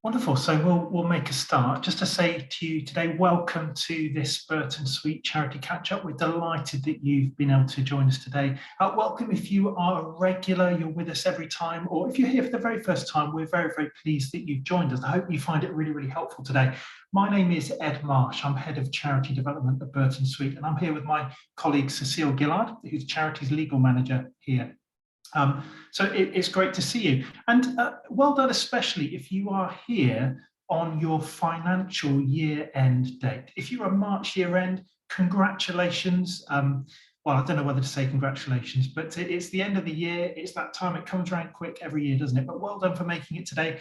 Wonderful. So we'll make a start. Just to say to you today, welcome to this Burton Suite charity catch-up. We're delighted that you've been able to join us today. Welcome if you are a regular, you're with us every time, or if you're here for the very first time, we're very, very pleased that you've joined us. I hope you find it really, really helpful today. My name is Ed Marsh. I'm Head of Charity Development at Burton Suite, and I'm here with my colleague Cecile Gillard, who's Charities Legal Manager here. So it's great to see you, and well done, especially if you are here on your financial year end date. If you're a March year end, congratulations. Well, I don't know whether to say congratulations, but it's the end of the year. It's that time. It comes around quick every year, doesn't it? But well done for making it today.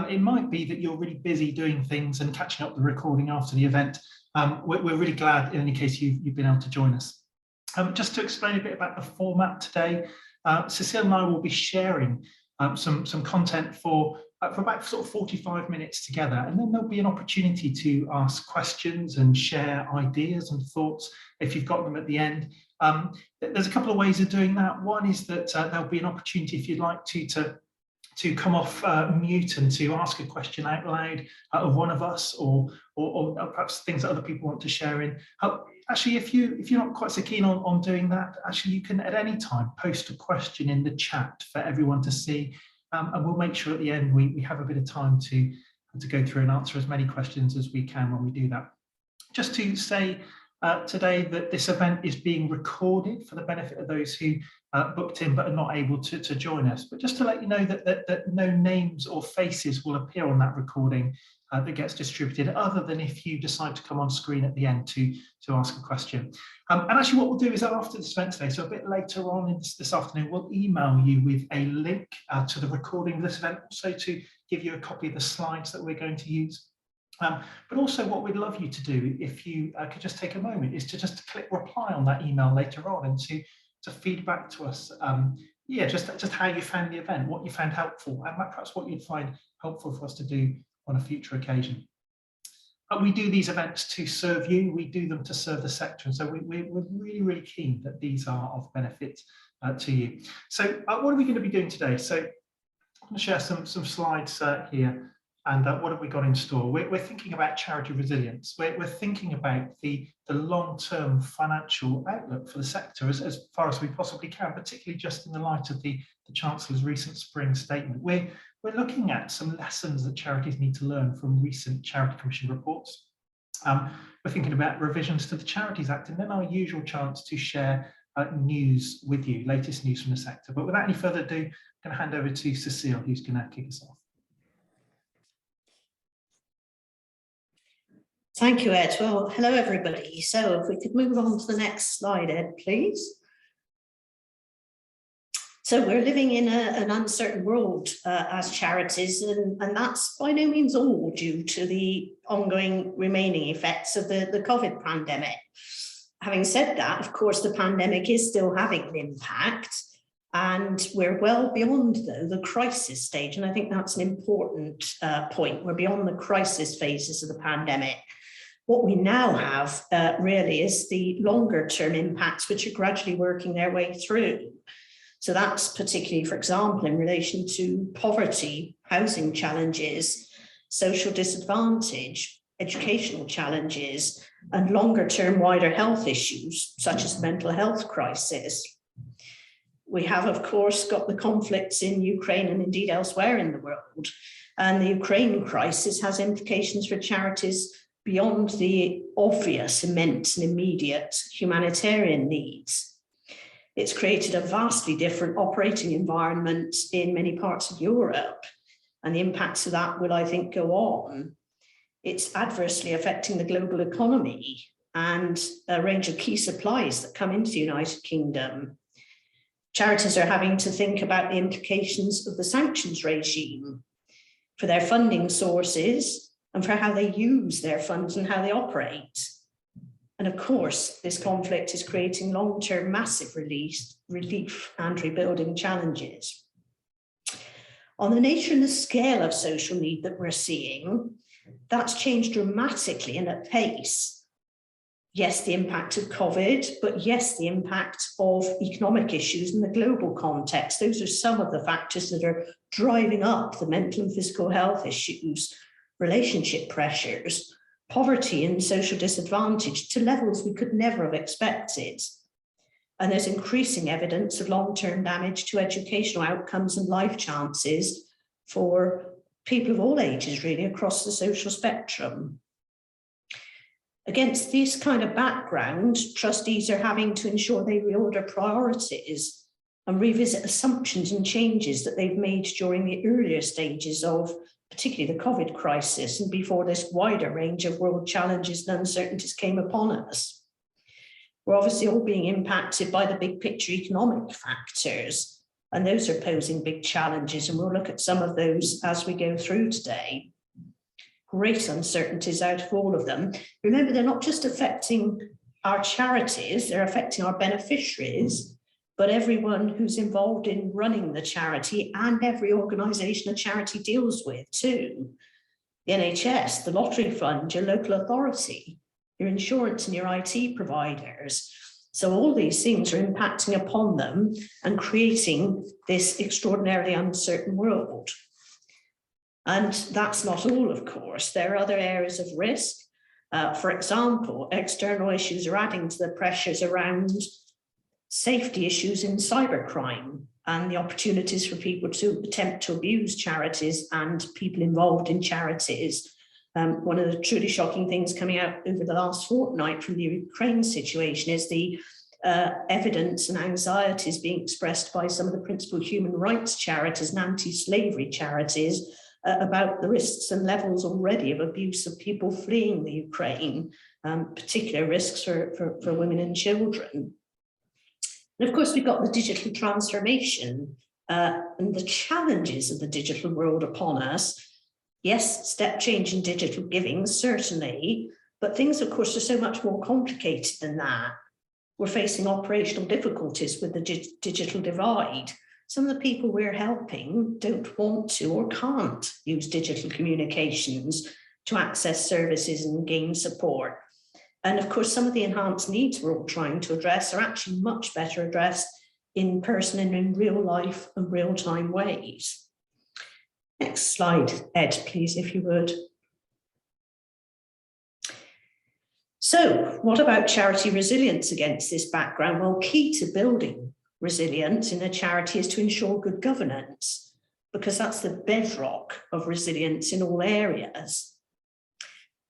It might be that you're really busy doing things and catching up the recording after the event. We're really glad, in any case, you've been able to join us. Just to explain a bit about the format today, Cecile and I will be sharing some content for about sort of 45 minutes together, and then there'll be an opportunity to ask questions and share ideas and thoughts if you've got them at the end. There's a couple of ways of doing that. One is that there'll be an opportunity, if you'd like to come off mute and to ask a question out loud of one of us, or perhaps things that other people want to share in. Actually, if you're not quite so keen on doing that, actually you can at any time post a question in the chat for everyone to see, and we'll make sure at the end we have a bit of time to go through and answer as many questions as we can when we do that. Just to say today that this event is being recorded for the benefit of those who booked in but are not able to join us. But just to let you know that no names or faces will appear on that recording that gets distributed, other than if you decide to come on screen at the end to ask a question. And actually what we'll do is after this event today, so a bit later on this afternoon, we'll email you with a link to the recording of this event, also to give you a copy of the slides that we're going to use. But also what we'd love you to do, if you could just take a moment, is to just click reply on that email later on and to feed back to us, just how you found the event, what you found helpful, and perhaps what you'd find helpful for us to do on a future occasion. We do these events to serve you, we do them to serve the sector, and so we're really, really keen that these are of benefit to you. So what are we going to be doing today? So I'm going to share some slides here. And what have we got in store? We're thinking about charity resilience. We're thinking about the long-term financial outlook for the sector as far as we possibly can, particularly just in the light of the Chancellor's recent spring statement. We're looking at some lessons that charities need to learn from recent Charity Commission reports. We're thinking about revisions to the Charities Act, and then our usual chance to share news with you, latest news from the sector. But without any further ado, I'm going to hand over to Cecile, who's going to kick us off. Thank you, Ed. Well, hello, everybody. So if we could move on to the next slide, Ed, please. So we're living in an uncertain world as charities, and that's by no means all due to the ongoing remaining effects of the COVID pandemic. Having said that, of course, the pandemic is still having an impact, and we're well beyond, though, the crisis stage. And I think that's an important point. We're beyond the crisis phases of the pandemic. What we now have really is the longer term impacts, which are gradually working their way through. So that's particularly, for example, in relation to poverty, housing challenges, social disadvantage, educational challenges, and longer term wider health issues, such as the mental health crisis. We have, of course, got the conflicts in Ukraine and indeed elsewhere in the world. And the Ukraine crisis has implications for charities beyond the obvious, immense and immediate humanitarian needs. It's created a vastly different operating environment in many parts of Europe, and the impacts of that will, I think, go on. It's adversely affecting the global economy and a range of key supplies that come into the United Kingdom. Charities are having to think about the implications of the sanctions regime for their funding sources and for how they use their funds and how they operate. And of course, this conflict is creating long-term massive relief and rebuilding challenges. On the nature and the scale of social need that we're seeing, that's changed dramatically and at pace. Yes, the impact of COVID, but yes, the impact of economic issues in the global context. Those are some of the factors that are driving up the mental and physical health issues, relationship pressures, poverty and social disadvantage to levels we could never have expected. And there's increasing evidence of long-term damage to educational outcomes and life chances for people of all ages, really, across the social spectrum. Against this kind of background, trustees are having to ensure they reorder priorities and revisit assumptions and changes that they've made during the earlier stages of particularly the COVID crisis and before this wider range of world challenges and uncertainties came upon us. We're obviously all being impacted by the big picture economic factors, and those are posing big challenges, and we'll look at some of those as we go through today. Great uncertainties out of all of them. Remember, they're not just affecting our charities, they're affecting our beneficiaries, but everyone who's involved in running the charity and every organisation a charity deals with too. The NHS, the lottery fund, your local authority, your insurance and your IT providers. So all these things are impacting upon them and creating this extraordinarily uncertain world. And that's not all, of course. There are other areas of risk. For example, external issues are adding to the pressures around safety issues in cybercrime and the opportunities for people to attempt to abuse charities and people involved in charities. One of the truly shocking things coming out over the last fortnight from the Ukraine situation is the evidence and anxieties being expressed by some of the principal human rights charities and anti-slavery charities about the risks and levels already of abuse of people fleeing the Ukraine, particular risks for women and children. And of course, we've got the digital transformation and the challenges of the digital world upon us. Yes, step change in digital giving, certainly, but things, of course, are so much more complicated than that. We're facing operational difficulties with the digital divide. Some of the people we're helping don't want to or can't use digital communications to access services and gain support. And of course, some of the enhanced needs we're all trying to address are actually much better addressed in person and in real life and real-time ways. Next slide, Ed, please, if you would. So what about charity resilience against this background? Well, key to building resilience in a charity is to ensure good governance, because that's the bedrock of resilience in all areas.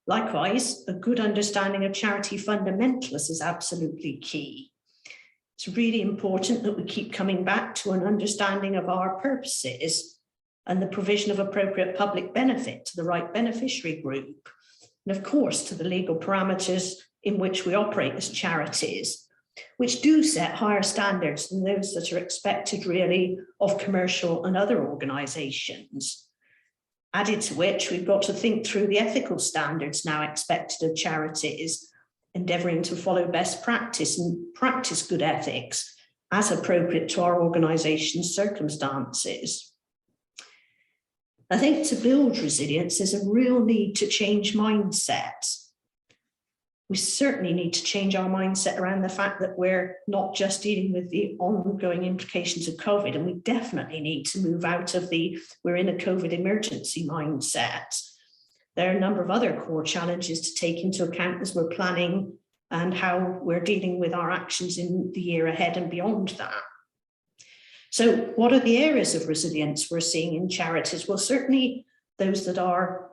Likewise, a good understanding of charity fundamentals is absolutely key. It's really important that we keep coming back to an understanding of our purposes and the provision of appropriate public benefit to the right beneficiary group, and of course to the legal parameters in which we operate as charities, which do set higher standards than those that are expected really of commercial and other organisations. Added to which, we've got to think through the ethical standards now expected of charities, endeavouring to follow best practice and practice good ethics as appropriate to our organisation's circumstances. I think to build resilience, there's a real need to change mindsets. We certainly need to change our mindset around the fact that we're not just dealing with the ongoing implications of COVID, and we definitely need to move out of the we're in a COVID emergency mindset. There are a number of other core challenges to take into account as we're planning and how we're dealing with our actions in the year ahead and beyond that. So what are the areas of resilience we're seeing in charities? Well, certainly those that are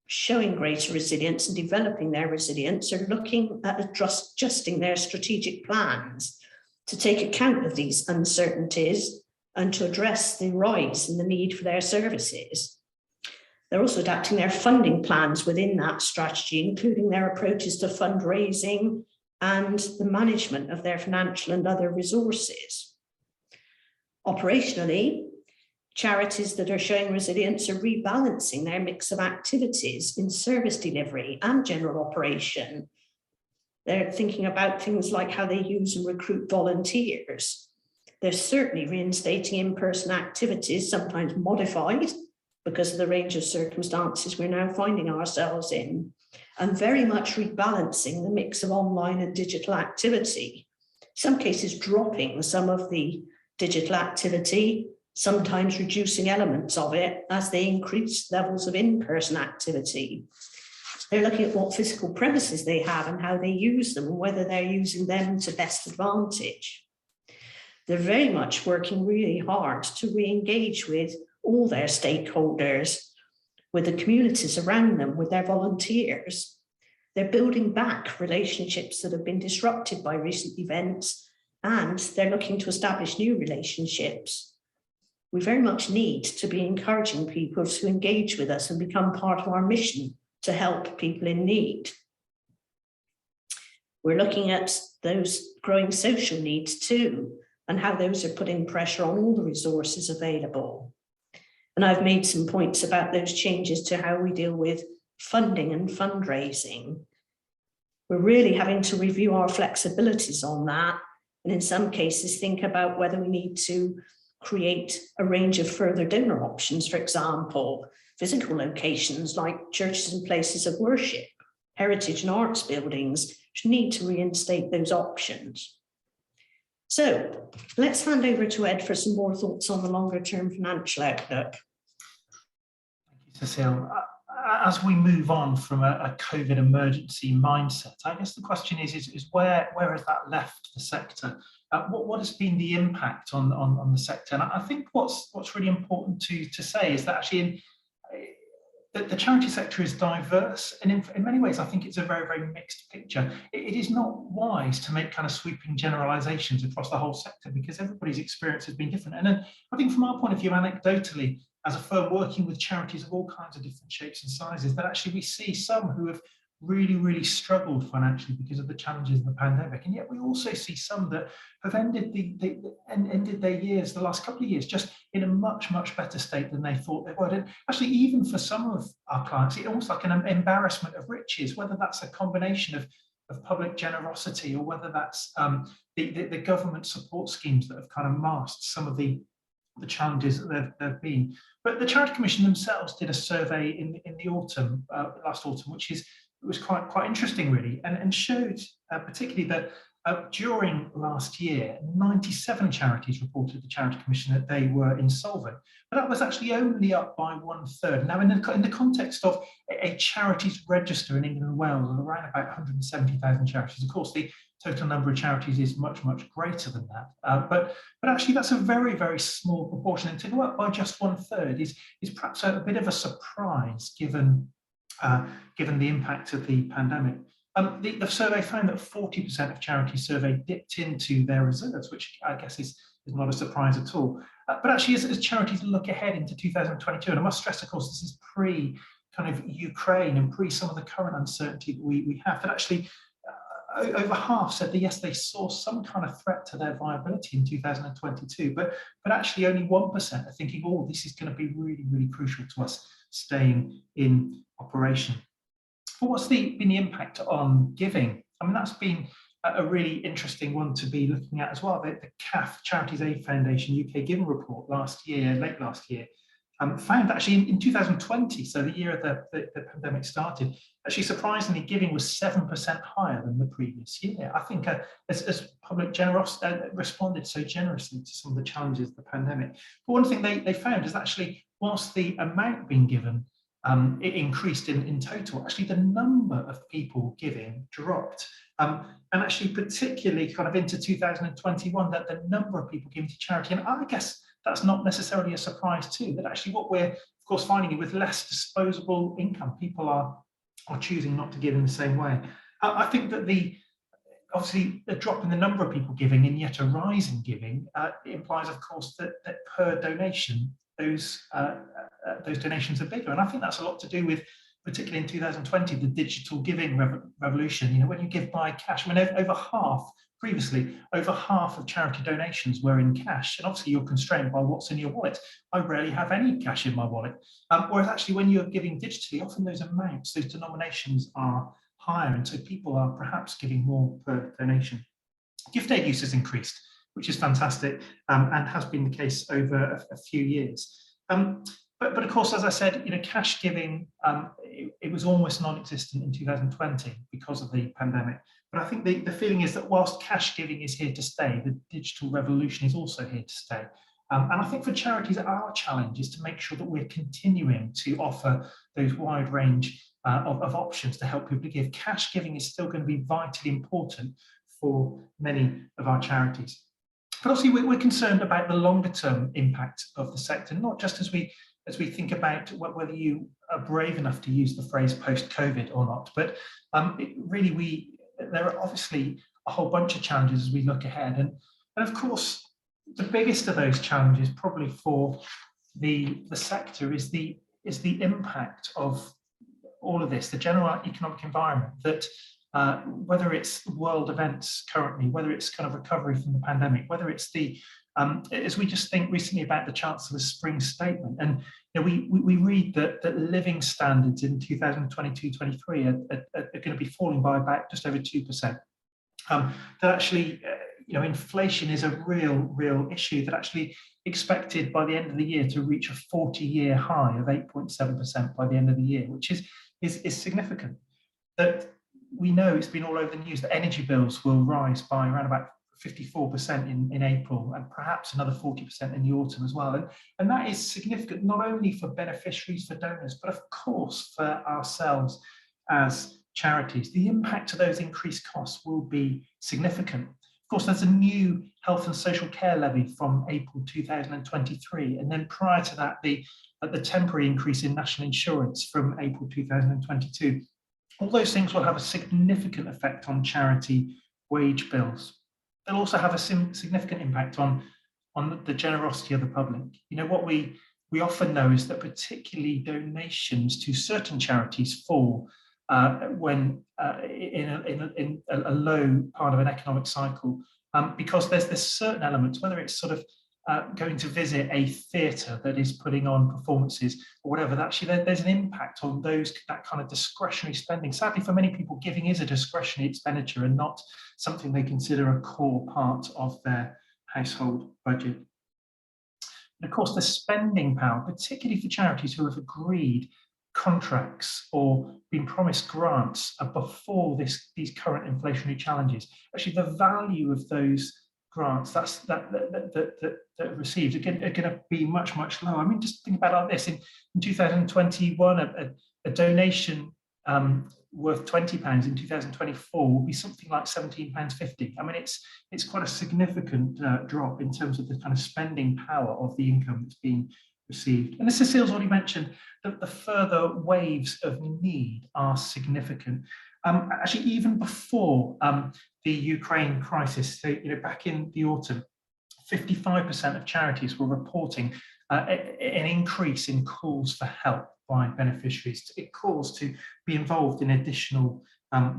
showing greater resilience and developing their resilience are looking at adjusting their strategic plans to take account of these uncertainties and to address the rise in the need for their services. They're also adapting their funding plans within that strategy, including their approaches to fundraising and the management of their financial and other resources. Operationally, charities that are showing resilience are rebalancing their mix of activities in service delivery and general operation. They're thinking about things like how they use and recruit volunteers. They're certainly reinstating in-person activities, sometimes modified because of the range of circumstances we're now finding ourselves in, and very much rebalancing the mix of online and digital activity. In some cases, dropping some of the digital activity, sometimes reducing elements of it as they increase levels of in-person activity. They're looking at what physical premises they have and how they use them, and whether they're using them to best advantage. They're very much working really hard to re-engage with all their stakeholders, with the communities around them, with their volunteers. They're building back relationships that have been disrupted by recent events, and they're looking to establish new relationships. We very much need to be encouraging people to engage with us and become part of our mission to help people in need. We're looking at those growing social needs too, and how those are putting pressure on all the resources available. And I've made some points about those changes to how we deal with funding and fundraising. We're really having to review our flexibilities on that, and in some cases think about whether we need to create a range of further donor options, for example, physical locations like churches and places of worship, heritage and arts buildings, which need to reinstate those options. So let's hand over to Ed for some more thoughts on the longer term financial outlook. Thank you, Cecile. As we move on from a COVID emergency mindset, I guess the question is where has that left the sector? What has been the impact on the sector? And I think what's really important to say is that actually the charity sector is diverse, and in many ways I think it's a very, very mixed picture. It is not wise to make kind of sweeping generalizations across the whole sector, because everybody's experience has been different. And then I think from our point of view, anecdotally, as a firm working with charities of all kinds of different shapes and sizes, that actually we see some who have really, really struggled financially because of the challenges of the pandemic. And yet we also see some that have ended their years, the last couple of years, just in a much, much better state than they thought they would. And actually, even for some of our clients, it's almost like an embarrassment of riches, whether that's a combination of public generosity, or whether that's the government support schemes that have kind of masked some of the challenges that there have been. But the Charity Commission themselves did a survey in the autumn, last autumn, which was quite interesting, really, and showed particularly that during last year, 97 charities reported to the Charity Commission that they were insolvent, but that was actually only up by 1/3. Now, in the context of a charities register in England and Wales of around about 170,000 charities, of course, the total number of charities is much, much greater than that. But actually, that's a very, very small proportion, and to go up by just 1/3 is perhaps a bit of a surprise given the impact of the pandemic. The survey found that 40% of charities surveyed dipped into their reserves, which I guess is not a surprise at all. But actually, as charities look ahead into 2022, and I must stress, of course, this is pre kind of Ukraine and pre some of the current uncertainty that we have, that actually over half said that yes, they saw some kind of threat to their viability in 2022, but actually only 1% are thinking, oh, this is going to be really, really crucial to us staying in operation. But what's been the impact on giving? I mean, that's been a really interesting one to be looking at as well. The CAF, Charities Aid Foundation UK Giving Report late last year, found actually in 2020, so the year the pandemic started, actually surprisingly giving was 7% higher than the previous year. I think as public generosity responded so generously to some of the challenges of the pandemic. But one thing they found is actually, whilst the amount being given it increased in total, actually the number of people giving dropped. And actually particularly kind of into 2021, that the number of people giving to charity, and I guess that's not necessarily a surprise too, that actually what we're of course finding with less disposable income, people are choosing not to give in the same way. I think that obviously the drop in the number of people giving and yet a rise in giving implies, of course, that per donation, those donations are bigger. And I think that's a lot to do with, particularly in 2020, the digital giving revolution. You know, when you give by cash, I mean, previously, over half of charity donations were in cash. And obviously you're constrained by what's in your wallet. I rarely have any cash in my wallet. Whereas actually when you're giving digitally, often those amounts, those denominations are higher. And so people are perhaps giving more per donation. Gift aid use has increased, which is fantastic, and has been the case over a few years. But But of course, as I said, cash giving, it was almost non-existent in 2020 because of the pandemic. But I think the feeling is that whilst cash giving is here to stay, the digital revolution is also here to stay. And I think for charities, our challenge is to make sure that we're continuing to offer those wide range of options to help people give. Cash giving is still going to be vitally important for many of our charities. But also, we're concerned about the longer term impact of the sector, not just as we think about whether you are brave enough to use the phrase post-COVID or not, but there are obviously a whole bunch of challenges as we look ahead. And of course, the biggest of those challenges probably for the sector is the impact of all of this, the general economic environment, that whether it's world events currently, whether it's kind of recovery from the pandemic, whether it's as we just think recently about the Chancellor's spring statement, and we read that living standards in 2022-23 are going to be falling by about just over 2%. That actually, inflation is a real issue that actually expected by the end of the year to reach a 40-year high of 8.7% by the end of the year, which is significant. That we know, it's been all over the news, that energy bills will rise by around about 54% in April, and perhaps another 40% in the autumn as well. And that is significant, not only for beneficiaries, for donors, but of course for ourselves as charities. The impact of those increased costs will be significant. Of course, there's a new health and social care levy from April 2023, and then prior to that, the temporary increase in national insurance from April 2022. All those things will have a significant effect on charity wage bills. They'll also have a significant impact on the generosity of the public. What we often know is that particularly donations to certain charities fall when in a low part of an economic cycle, because there's certain elements, whether it's sort of going to visit a theatre that is putting on performances or whatever, that actually there's an impact on that kind of discretionary spending. Sadly, for many people, giving is a discretionary expenditure and not something they consider a core part of their household budget. And of course, the spending power, particularly for charities who have agreed contracts or been promised grants before these current inflationary challenges, actually the value of those grants that are received are going to be much lower. I mean, just think about it like this: in 2021, a donation worth £20 in 2024 will be something like £17.50. I mean, it's quite a significant drop in terms of the kind of spending power of the income that's being received. And as Cecile's already mentioned, that the further waves of need are significant. Actually, even before the Ukraine crisis, so, back in the autumn, 55% of charities were reporting an increase in calls for help by beneficiaries, calls to be involved in additional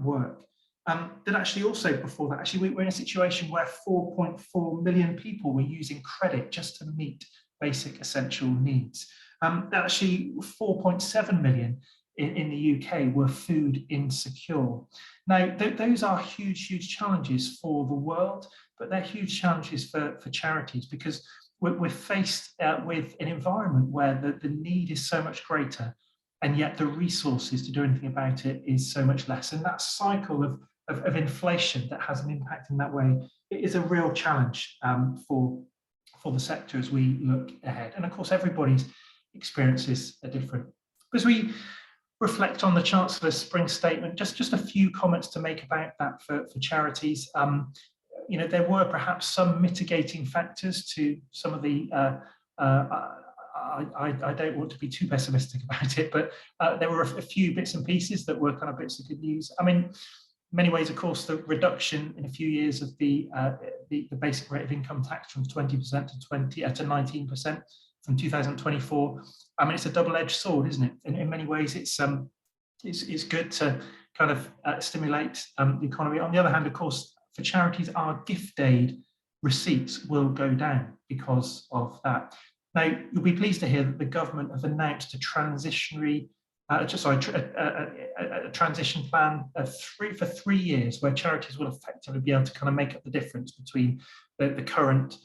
work. That actually also before that, actually we were in a situation where 4.4 million people were using credit just to meet basic essential needs. That actually 4.7 million in the UK were food insecure. Now, those are huge challenges for the world, but they're huge challenges for charities, because we're faced with an environment where the need is so much greater, and yet the resources to do anything about it is so much less. And that cycle of inflation that has an impact in that way, it is a real challenge for the sector as we look ahead. And of course, everybody's experiences are different. As we reflect on the Chancellor's spring statement, just a few comments to make about that for charities. There were perhaps some mitigating factors to some of the, I don't want to be too pessimistic about it, but there were a few bits and pieces that were kind of bits of good news. I mean, in many ways, of course, the reduction in a few years of the basic rate of income tax from 20% to 19% from 2024. I mean, it's a double-edged sword, isn't it? In many ways, it's good to kind of stimulate the economy. On the other hand, of course, for charities, our gift aid receipts will go down because of that. Now, you'll be pleased to hear that the government have announced a transition plan for 3 years, where charities will effectively be able to kind of make up the difference between the current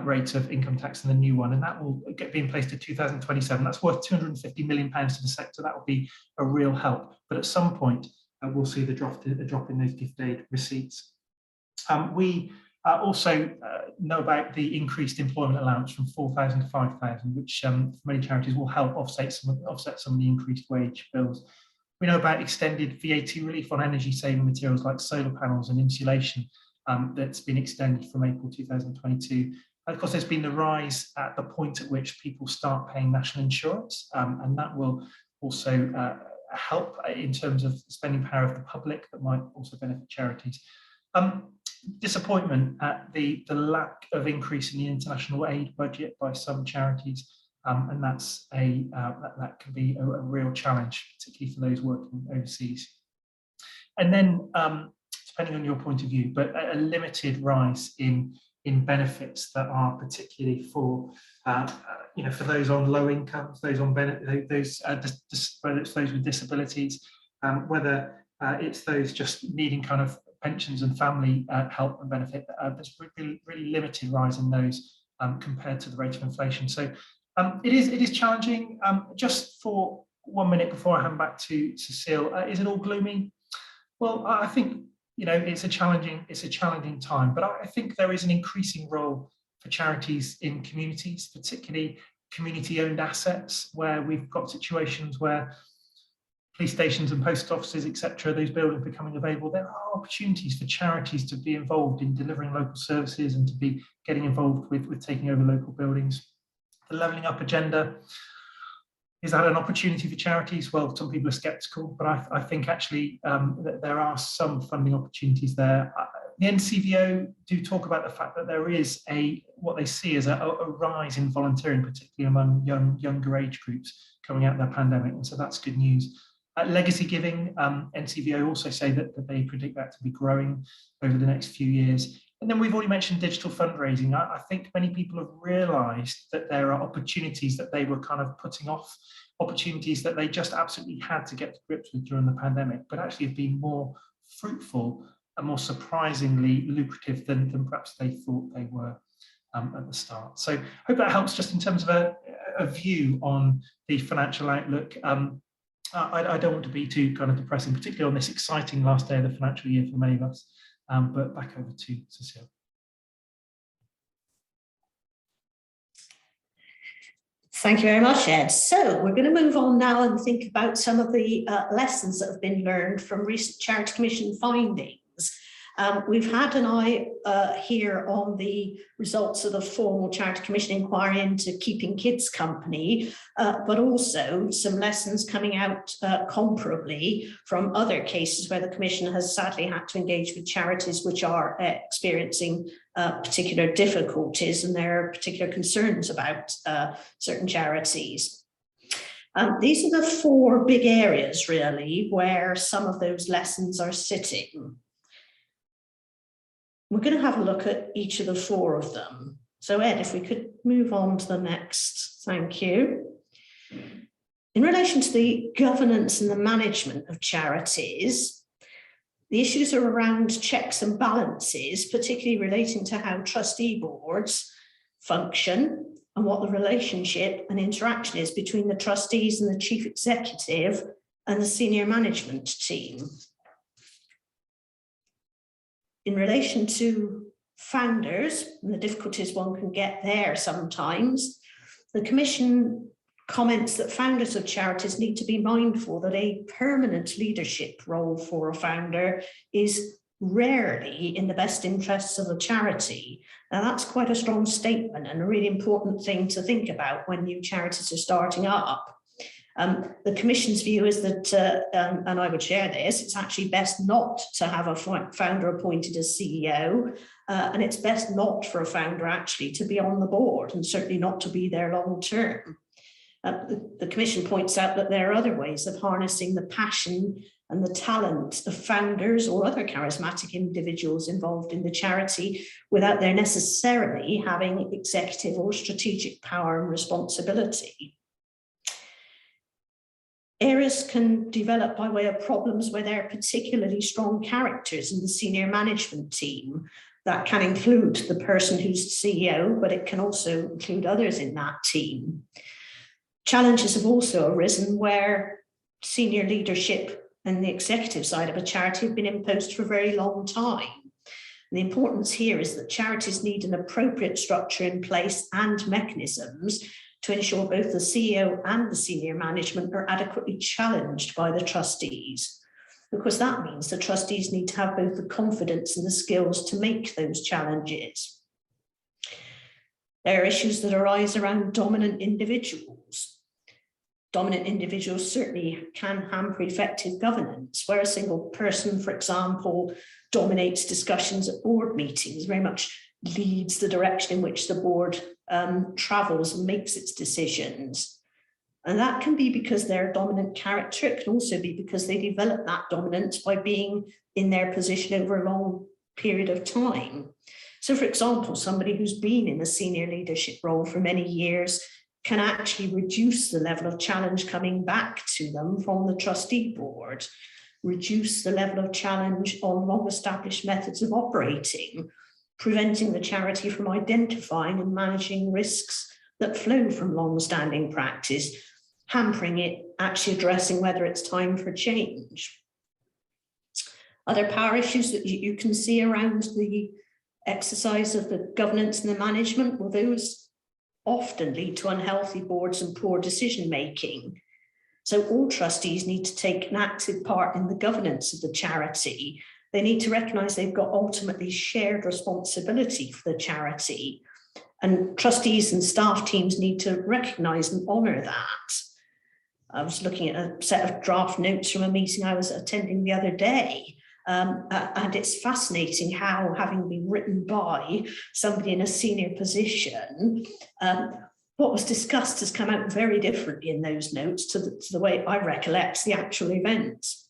rate of income tax than the new one, and that will be in place to 2027. That's worth £250 million to the sector. That will be a real help. But at some point, we'll see the drop in those gift aid receipts. We also know about the increased employment allowance from 4,000 to 5,000, which for many charities will help offset some of the increased wage bills. We know about extended VAT relief on energy saving materials like solar panels and insulation that's been extended from April 2022. And of course, there's been the rise at the point at which people start paying national insurance, and that will also help in terms of spending power of the public that might also benefit charities. Disappointment at the lack of increase in the international aid budget by some charities, and that's that can be a real challenge, particularly for those working overseas. And then, depending on your point of view, but a limited rise in benefits that are particularly for for those on low incomes, those on whether it's those with disabilities, whether it's those just needing kind of pensions and family help and benefit. There's really limited rise in those compared to the rate of inflation. So it is challenging. Just for 1 minute before I hand back to Cecile, is it all gloomy? Well, I think it's a challenging time, but I think there is an increasing role for charities in communities, particularly community-owned assets, where we've got situations where police stations and post offices, etc., those buildings becoming available. There are opportunities for charities to be involved in delivering local services and to be getting involved with taking over local buildings. The levelling up agenda, is that an opportunity for charities? Well, some people are sceptical, but I think actually there are some funding opportunities there. The NCVO do talk about the fact that there is what they see as a rise in volunteering, particularly among younger age groups coming out of the pandemic, and so that's good news. Legacy giving, NCVO also say that they predict that to be growing over the next few years. And then we've already mentioned digital fundraising. I think many people have realised that there are opportunities that they were kind of putting off, opportunities that they just absolutely had to get to grips with during the pandemic, but actually have been more fruitful and more surprisingly lucrative than perhaps they thought they were at the start. So I hope that helps just in terms of a view on the financial outlook. I don't want to be too kind of depressing, particularly on this exciting last day of the financial year for many of us. But back over to Cecile. Thank you very much, Ed. So we're going to move on now and think about some of the lessons that have been learned from recent Charity Commission findings. We've had an eye here on the results of the formal Charity Commission inquiry into keeping kids company, but also some lessons coming out comparably from other cases where the Commission has sadly had to engage with charities which are experiencing particular difficulties, and there are particular concerns about certain charities. These are the four big areas really where some of those lessons are sitting. We're going to have a look at each of the four of them. So Ed, if we could move on to the next, thank you. In relation to the governance and the management of charities, the issues are around checks and balances, particularly relating to how trustee boards function and what the relationship and interaction is between the trustees and the chief executive and the senior management team. In relation to founders and the difficulties one can get there sometimes, the Commission comments that founders of charities need to be mindful that a permanent leadership role for a founder is rarely in the best interests of the charity. Now that's quite a strong statement and a really important thing to think about when new charities are starting up. The Commission's view is that, and I would share this, it's actually best not to have a founder appointed as CEO, and it's best not for a founder actually to be on the board and certainly not to be there long term. The Commission points out that there are other ways of harnessing the passion and the talent of founders or other charismatic individuals involved in the charity without their necessarily having executive or strategic power and responsibility. Areas can develop by way of problems where there are particularly strong characters in the senior management team, That can include the person who's CEO, but it can also include others in that team. Challenges have also arisen where senior leadership and the executive side of a charity have been imposed for a very long time. And the importance here is that charities need an appropriate structure in place and mechanisms to ensure both the CEO and the senior management are adequately challenged by the trustees, because that means the trustees need to have both the confidence and the skills to make those challenges. There are issues that arise around dominant individuals. Dominant individuals certainly can hamper effective governance, where a single person, for example, dominates discussions at board meetings, very much leads the direction in which the board travels and makes its decisions. And that can be because they're a dominant character. It can also be because they develop that dominance by being in their position over a long period of time. So, for example, somebody who's been in a senior leadership role for many years can actually reduce the level of challenge coming back to them from the trustee board, reduce the level of challenge on long-established methods of operating, preventing the charity from identifying and managing risks that flow from long-standing practice, hampering it actually addressing whether it's time for change. Other power issues that you can see around the exercise of the governance and the management, well, those often lead to unhealthy boards and poor decision making. So all trustees need to take an active part in the governance of the charity. They need to recognise they've got ultimately shared responsibility for the charity. And trustees and staff teams need to recognise and honour that. I was looking at a set of draft notes from a meeting I was attending the other day. And it's fascinating how, having been written by somebody in a senior position, what was discussed has come out very differently in those notes to the way I recollect the actual events.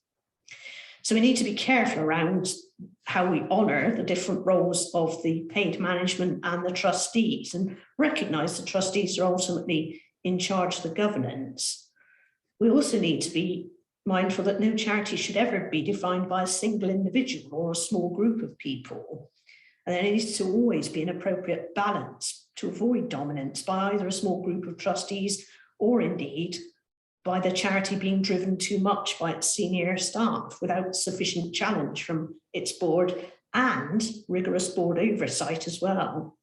So we need to be careful around how we honour the different roles of the paid management and the trustees, and recognise the trustees are ultimately in charge of the governance. We also need to be mindful that no charity should ever be defined by a single individual or a small group of people. And there needs to always be an appropriate balance to avoid dominance by either a small group of trustees or indeed by the charity being driven too much by its senior staff without sufficient challenge from its board and rigorous board oversight as well.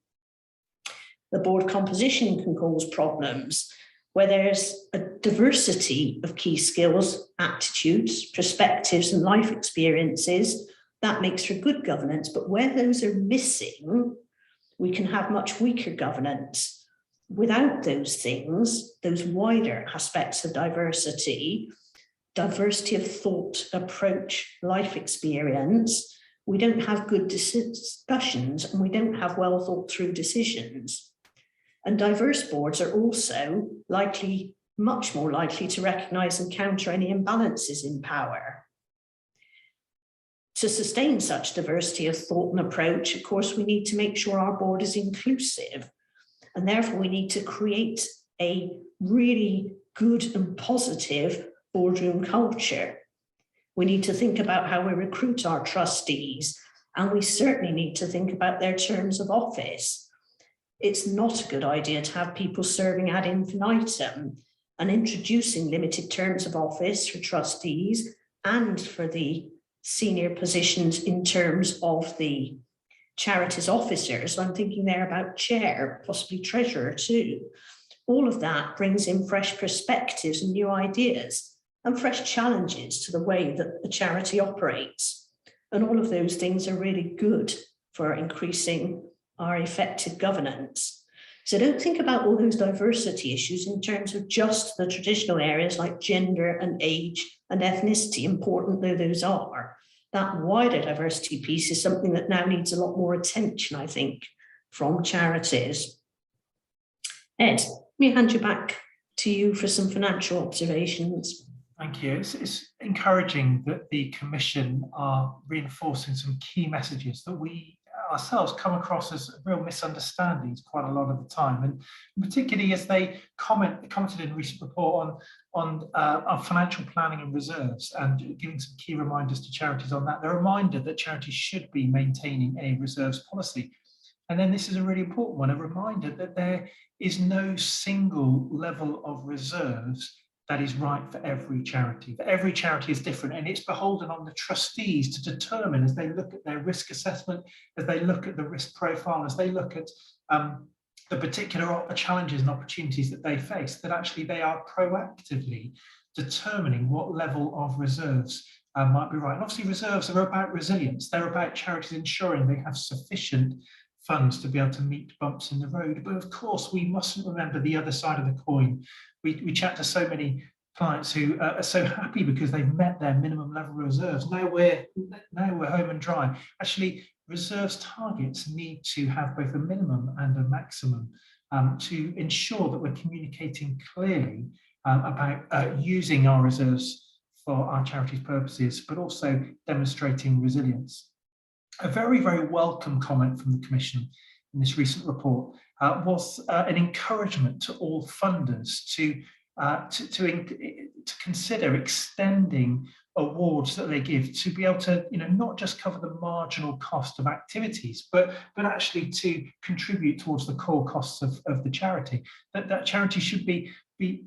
The board composition can cause problems where there's a diversity of key skills, attitudes, perspectives, and life experiences. That makes for good governance, but where those are missing, we can have much weaker governance. Without those things, those wider aspects of diversity of thought, approach, life experience, we don't have good discussions and we don't have well thought through decisions. And diverse boards are also much more likely to recognise and counter any imbalances in power. To sustain such diversity of thought and approach, of course, we need to make sure our board is inclusive. And therefore, we need to create a really good and positive boardroom culture. We need to think about how we recruit our trustees, and we certainly need to think about their terms of office. It's not a good idea to have people serving ad infinitum, and introducing limited terms of office for trustees and for the senior positions in terms of the charities officers. I'm thinking there about chair, possibly treasurer too. All of that brings in fresh perspectives and new ideas and fresh challenges to the way that the charity operates. And all of those things are really good for increasing our effective governance. So don't think about all those diversity issues in terms of just the traditional areas like gender and age and ethnicity, important though those are. That wider diversity piece is something that now needs a lot more attention, I think, from charities. Ed, let me hand you back to you for some financial observations. Thank you. It's encouraging that the Commission are reinforcing some key messages that we ourselves come across as real misunderstandings quite a lot of the time, and particularly as they commented in a recent report on our financial planning and reserves, and giving some key reminders to charities on that. They're reminded that charities should be maintaining a reserves policy. And then this is a really important one, a reminder that there is no single level of reserves that is right for every charity. That every charity is different, and it's beholden on the trustees to determine, as they look at their risk assessment, as they look at the risk profile, as they look at the particular challenges and opportunities that they face, that actually they are proactively determining what level of reserves might be right. And obviously reserves are about resilience. They're about charities ensuring they have sufficient funds to be able to meet bumps in the road. But of course, we mustn't remember the other side of the coin. We chat to so many clients who are so happy because they've met their minimum level of reserves. Now we're home and dry. Actually, reserves targets need to have both a minimum and a maximum to ensure that we're communicating clearly about using our reserves for our charities' purposes, but also demonstrating resilience. A very, very welcome comment from the Commission in this recent report was an encouragement to all funders to consider extending awards that they give to be able to, not just cover the marginal cost of activities, but actually to contribute towards the core costs of the charity. That charity should be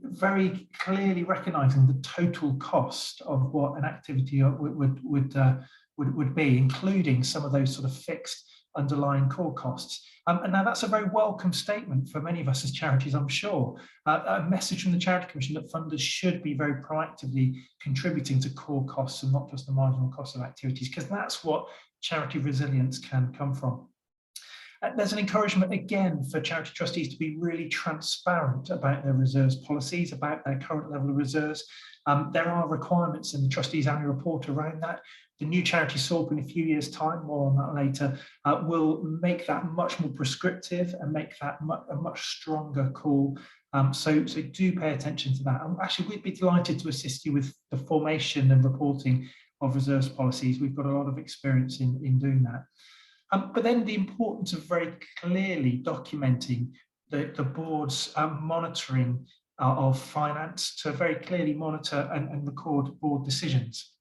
very clearly recognising the total cost of what an activity would be, including some of those sort of fixed underlying core costs. And now that's a very welcome statement for many of us as charities, I'm sure. A message from the Charity Commission that funders should be very proactively contributing to core costs and not just the marginal cost of activities, because that's what charity resilience can come from. There's an encouragement again for charity trustees to be really transparent about their reserves policies, about their current level of reserves. There are requirements in the trustees' annual report around that. The new charity SORP in a few years' time, more on that later, will make that much more prescriptive and make that a much stronger call. So do pay attention to that. And actually, we'd be delighted to assist you with the formation and reporting of reserves policies. We've got a lot of experience in doing that. But then the importance of very clearly documenting the board's monitoring of finance, to very clearly monitor and record board decisions,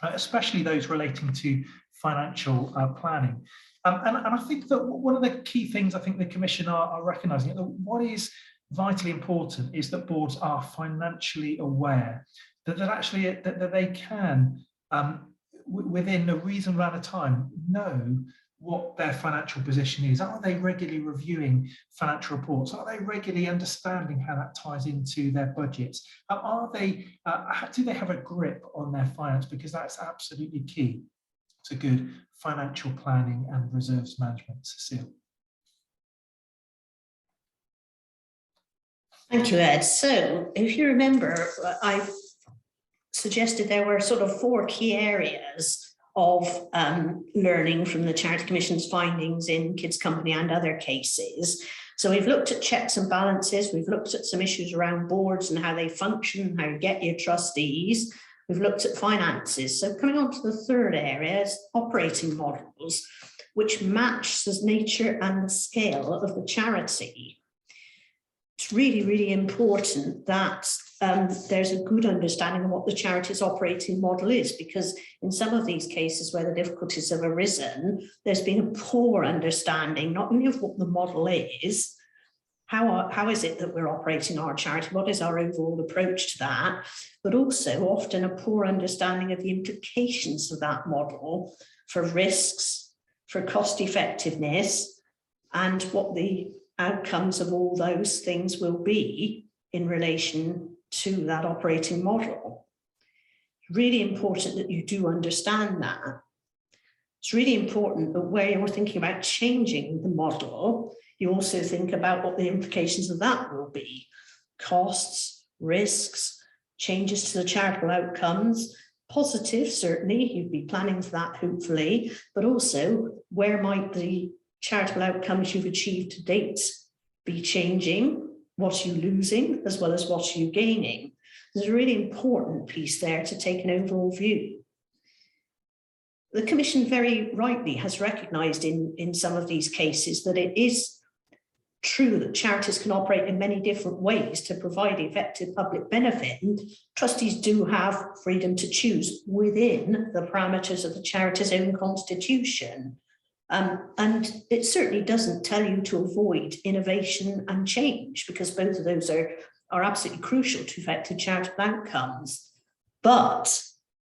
especially those relating to financial planning. And I think that one of the key things I think the Commission are recognising, that what is vitally important is that boards are financially aware, that they can, within a reasonable amount of time, know what their financial position is. Are they regularly reviewing financial reports? Are they regularly understanding how that ties into their budgets? Do they have a grip on their finance? Because that's absolutely key to good financial planning and reserves management. Cecile. Thank you, Ed. So if you remember, I suggested there were sort of 4 key areas of learning from the Charity Commission's findings in Kids Company and other cases. So we've looked at checks and balances, we've looked at some issues around boards and how they function, how you get your trustees, we've looked at finances. So coming on to the 3rd area is operating models, which match the nature and the scale of the charity. It's really, really important that there's a good understanding of what the charity's operating model is, because in some of these cases where the difficulties have arisen, there's been a poor understanding, not only of what the model is, how is it that we're operating our charity, what is our overall approach to that, but also often a poor understanding of the implications of that model for risks, for cost effectiveness, and what the outcomes of all those things will be in relation to that operating model. Really important that you do understand that. It's really important that where you're thinking about changing the model, you also think about what the implications of that will be. Costs, risks, changes to the charitable outcomes, positive, certainly, you'd be planning for that hopefully, but also where might the charitable outcomes you've achieved to date be changing, what are you losing, as well as what are you gaining. There's a really important piece there to take an overall view. The Commission very rightly has recognised in some of these cases that it is true that charities can operate in many different ways to provide effective public benefit, and trustees do have freedom to choose within the parameters of the charity's own constitution. And it certainly doesn't tell you to avoid innovation and change, because both of those are absolutely crucial to effective charitable outcomes. But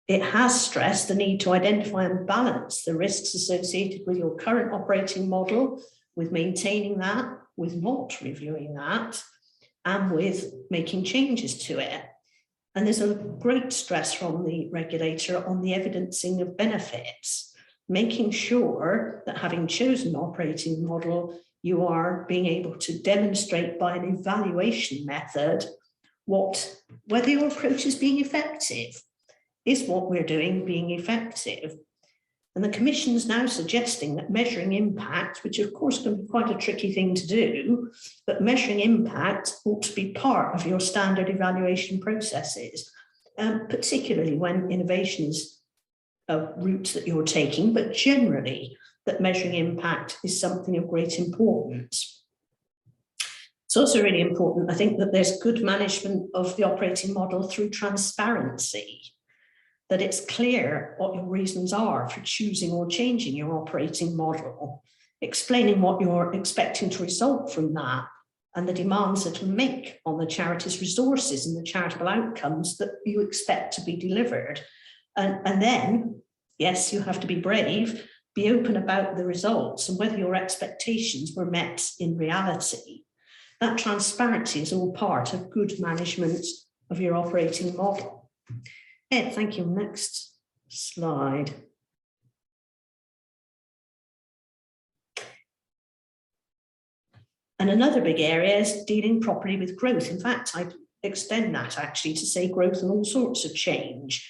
it has stressed the need to identify and balance the risks associated with your current operating model, with maintaining that, with not reviewing that, and with making changes to it. And there's a great stress from the regulator on the evidencing of benefits, making sure that having chosen an operating model, you are being able to demonstrate by an evaluation method whether your approach is being effective. Is what we're doing being effective? And the Commission is now suggesting that measuring impact, which of course can be quite a tricky thing to do, but measuring impact ought to be part of your standard evaluation processes, particularly when innovation is a route that you're taking, but generally that measuring impact is something of great importance. It's also really important, I think, that there's good management of the operating model through transparency, that it's clear what your reasons are for choosing or changing your operating model, explaining what you're expecting to result from that, and the demands that will make on the charity's resources and the charitable outcomes that you expect to be delivered. And then, yes, you have to be brave, be open about the results and whether your expectations were met in reality. That transparency is all part of good management of your operating model. Ed, thank you. Next slide. And another big area is dealing properly with growth. In fact, I'd extend that actually to say growth and all sorts of change.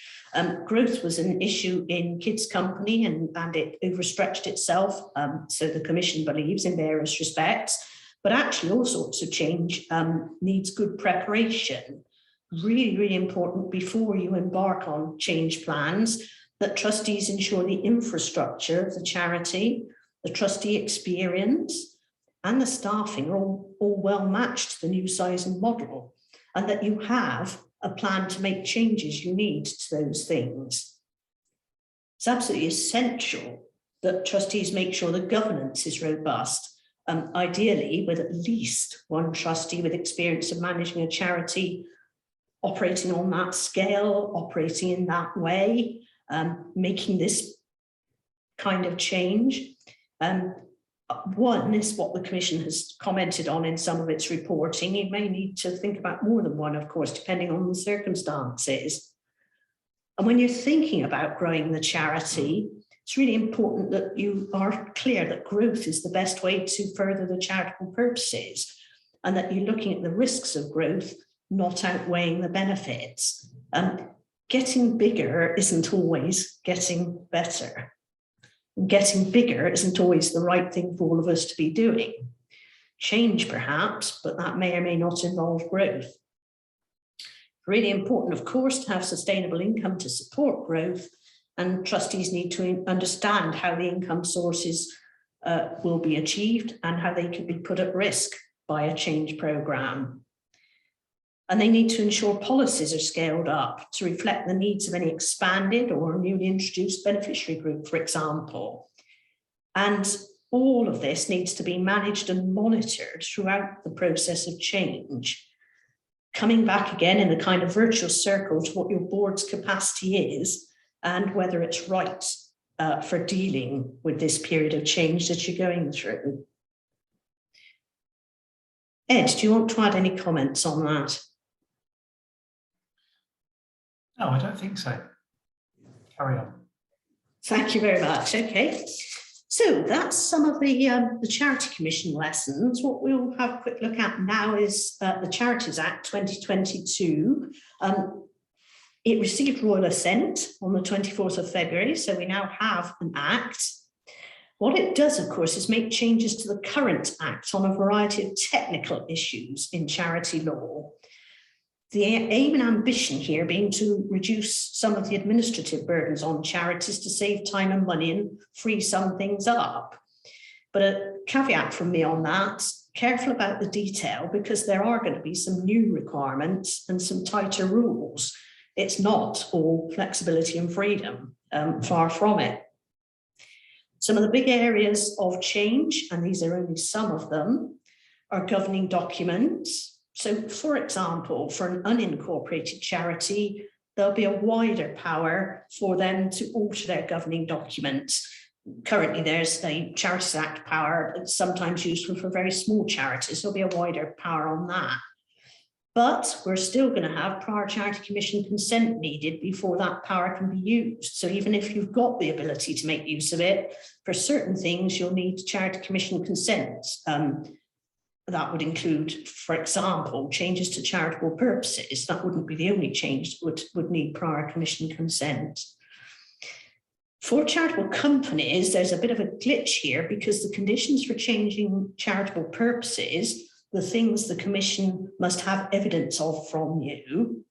Growth was an issue in Kids Company and it overstretched itself, so the Commission believes, in various respects. But actually all sorts of change needs good preparation. Really, really important before you embark on change plans that trustees ensure the infrastructure of the charity, the trustee experience, and the staffing are all well matched to the new size and model, and that you have a plan to make changes you need to those things. It's absolutely essential that trustees make sure the governance is robust, ideally with at least one trustee with experience of managing a charity, operating on that scale, operating in that way, making this kind of change. One is what the Commission has commented on in some of its reporting. You may need to think about more than one, of course, depending on the circumstances. And when you're thinking about growing the charity, it's really important that you are clear that growth is the best way to further the charitable purposes, and that you're looking at the risks of growth, not outweighing the benefits. Getting bigger isn't always getting better. Getting bigger isn't always the right thing for all of us to be doing. Change perhaps, but that may or may not involve growth. Really important, of course, to have sustainable income to support growth, and trustees need to understand how the income sources will be achieved and how they can be put at risk by a change programme. And they need to ensure policies are scaled up to reflect the needs of any expanded or newly introduced beneficiary group, for example. And all of this needs to be managed and monitored throughout the process of change. Coming back again in a kind of virtuous circle to what your board's capacity is and whether it's right for dealing with this period of change that you're going through. Ed, do you want to add any comments on that? No, I don't think so. Carry on. Thank you very much. Okay, so that's some of the Charity Commission lessons. What we'll have a quick look at now is the Charities Act 2022. It received royal assent on the 24th of February, so we now have an act. What it does, of course, is make changes to the current act on a variety of technical issues in charity law. The aim and ambition here being to reduce some of the administrative burdens on charities to save time and money and free some things up. But a caveat from me on that, careful about the detail, because there are going to be some new requirements and some tighter rules. It's not all flexibility and freedom, far from it. Some of the big areas of change, and these are only some of them, are governing documents. So, for example, for an unincorporated charity, there'll be a wider power for them to alter their governing documents. Currently, there's a Charities Act power that's sometimes useful for very small charities. There'll be a wider power on that. But we're still going to have prior Charity Commission consent needed before that power can be used. So even if you've got the ability to make use of it, for certain things, you'll need Charity Commission consent. That would include, for example, changes to charitable purposes. That wouldn't be the only change that would need prior Commission consent. For charitable companies, there's a bit of a glitch here because the conditions for changing charitable purposes, the things the Commission must have evidence of from you,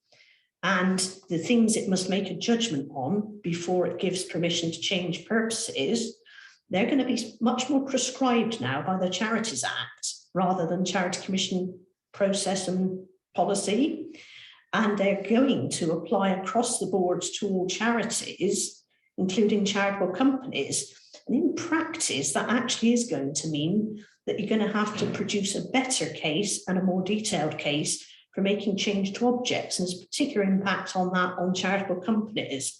and the things it must make a judgment on before it gives permission to change purposes, they're going to be much more prescribed now by the Charities Act rather than Charity Commission process and policy. And they're going to apply across the board to all charities, including charitable companies. And in practice, that actually is going to mean that you're going to have to produce a better case and a more detailed case for making change to objects. And there's a particular impact on that on charitable companies.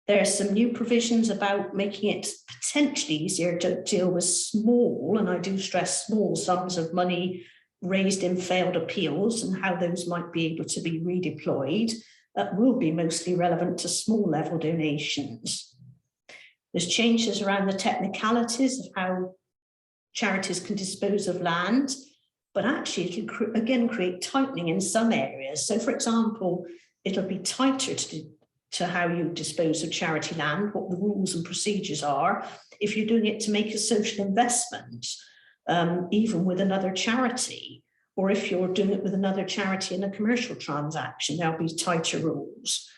There are some new provisions about making it potentially easier to deal with small, and I do stress small, sums of money raised in failed appeals and how those might be able to be redeployed. That will be mostly relevant to small level donations. There's changes around the technicalities of how charities can dispose of land, but actually it'll again create tightening in some areas. So for example, it'll be tighter to how you dispose of charity land, what the rules and procedures are, if you're doing it to make a social investment, even with another charity, or if you're doing it with another charity in a commercial transaction, there'll be tighter rules,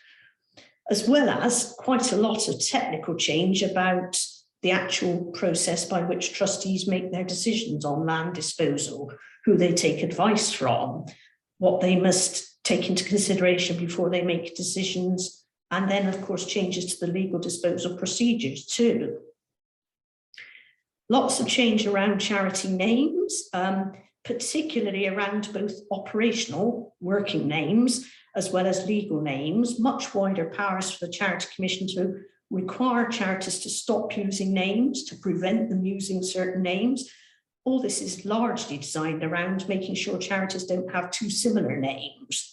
as well as quite a lot of technical change about the actual process by which trustees make their decisions on land disposal, who they take advice from, what they must take into consideration before they make decisions, and then, of course, changes to the legal disposal procedures too. Lots of change around charity names, particularly around both operational working names as well as legal names, much wider powers for the Charity Commission to require charities to stop using names, to prevent them using certain names. All this is largely designed around making sure charities don't have two similar names.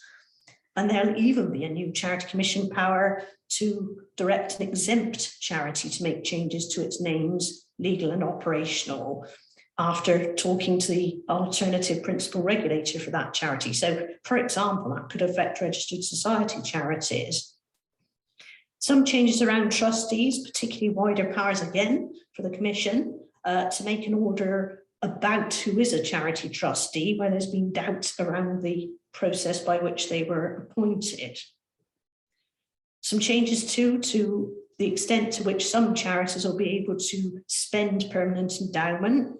And there'll even be a new Charity Commission power to direct an exempt charity to make changes to its names, legal and operational, after talking to the alternative principal regulator for that charity. So, for example, that could affect registered society charities. Some changes around trustees, particularly wider powers again for the Commission to make an order about who is a charity trustee, where there's been doubts around the process by which they were appointed. Some changes too to the extent to which some charities will be able to spend permanent endowment,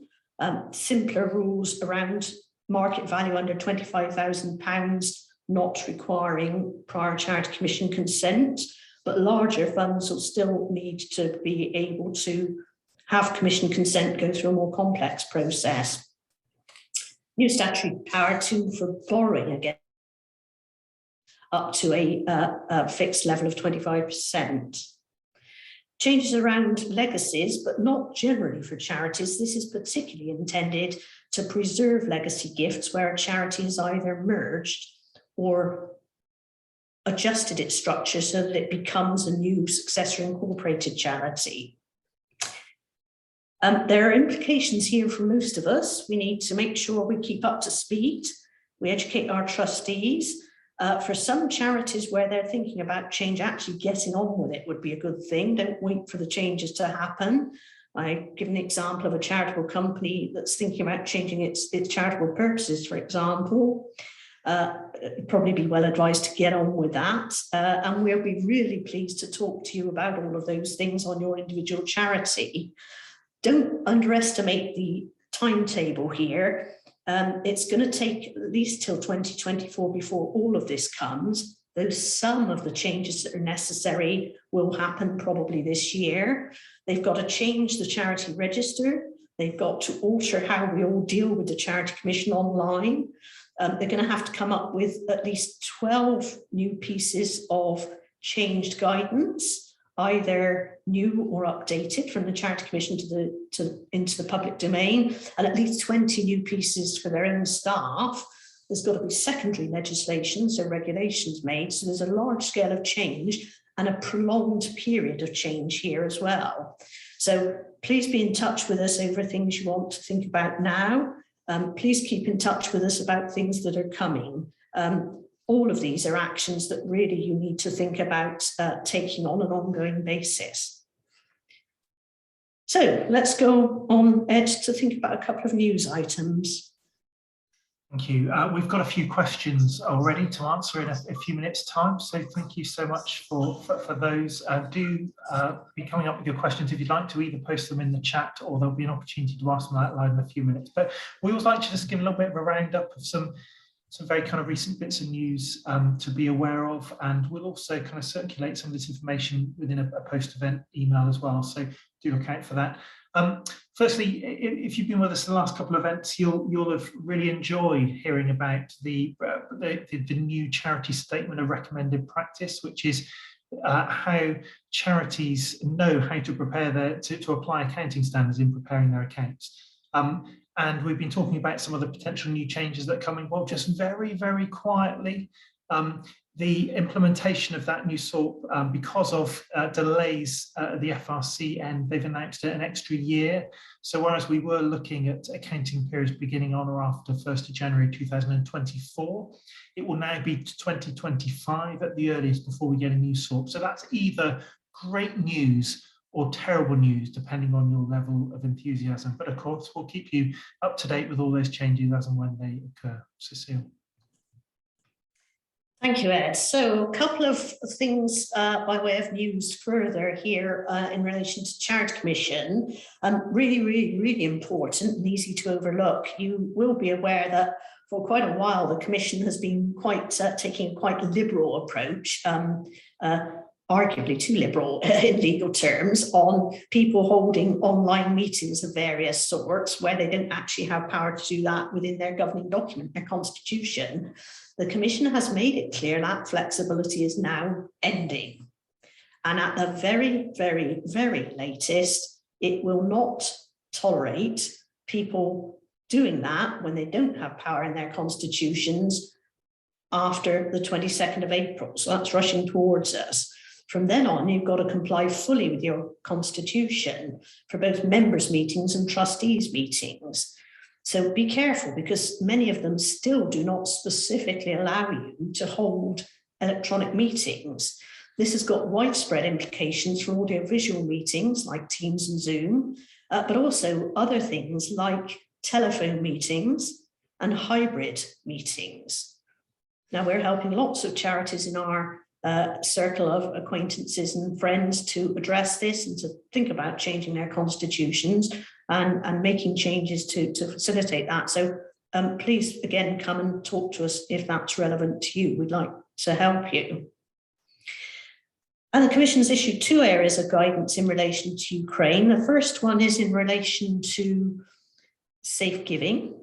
simpler rules around market value under £25,000 not requiring prior Charity Commission consent, but larger funds will still need to be able to have Commission consent go through a more complex process. New statutory power too for borrowing again, up to a fixed level of 25%. Changes around legacies, but not generally for charities. This is particularly intended to preserve legacy gifts where a charity has either merged or adjusted its structure so that it becomes a new successor incorporated charity. There are implications here for most of us. We need to make sure we keep up to speed. We educate our trustees. For some charities where they're thinking about change, actually getting on with it would be a good thing. Don't wait for the changes to happen. I give an example of a charitable company that's thinking about changing its charitable purposes, for example. Probably be well advised to get on with that. And we'll be really pleased to talk to you about all of those things on your individual charity. Don't underestimate the timetable here. It's going to take at least till 2024 before all of this comes, though some of the changes that are necessary will happen probably this year. They've got to change the charity register. They've got to alter how we all deal with the Charity Commission online. They're going to have to come up with at least 12 new pieces of changed guidance, either new or updated from the Charity Commission into the public domain, and at least 20 new pieces for their own staff. There's got to be secondary legislation, so regulations made. So there's a large scale of change and a prolonged period of change here as well. So please be in touch with us over things you want to think about now. Please keep in touch with us about things that are coming. All of these are actions that really you need to think about taking on an ongoing basis. So let's go on, Ed, to think about a couple of news items. Thank you. We've got a few questions already to answer in a few minutes' time, so thank you so much for those. Do be coming up with your questions if you'd like to either post them in the chat, or there'll be an opportunity to ask them out loud in a few minutes. But we always like to just give a little bit of a roundup of some very kind of recent bits of news to be aware of, and we'll also kind of circulate some of this information within a post-event email as well, so do look out for that. Firstly, if you've been with us the last couple of events, you'll have really enjoyed hearing about the new charity statement of recommended practice, which is how charities know how to prepare to apply accounting standards in preparing their accounts. And we've been talking about some of the potential new changes that are coming. Well, just very, very quietly, the implementation of that new SORP, because of delays at the FRC end, they've announced an extra year. So whereas we were looking at accounting periods beginning on or after 1st of January 2024, it will now be 2025 at the earliest before we get a new SORP. So that's either great news or terrible news, depending on your level of enthusiasm. But of course, we'll keep you up to date with all those changes as and when they occur. Cecile. Thank you, Ed. So a couple of things by way of news further here in relation to Charity Commission. Really, really, really important and easy to overlook. You will be aware that for quite a while, the Commission has been taking quite a liberal approach, arguably too liberal in legal terms, on people holding online meetings of various sorts where they don't actually have power to do that within their governing document, their constitution. The Commission has made it clear that flexibility is now ending. And at the very, very, very latest, it will not tolerate people doing that when they don't have power in their constitutions after the 22nd of April. So that's rushing towards us. From then on, you've got to comply fully with your constitution for both members' meetings and trustees' meetings. So be careful, because many of them still do not specifically allow you to hold electronic meetings. This has got widespread implications for audiovisual meetings like Teams and Zoom, but also other things like telephone meetings and hybrid meetings. Now, we're helping lots of charities in our circle of acquaintances and friends to address this and to think about changing their constitutions and making changes to facilitate that. So please, again, come and talk to us if that's relevant to you. We'd like to help you. And the Commission has issued 2 areas of guidance in relation to Ukraine. The first one is in relation to safe giving,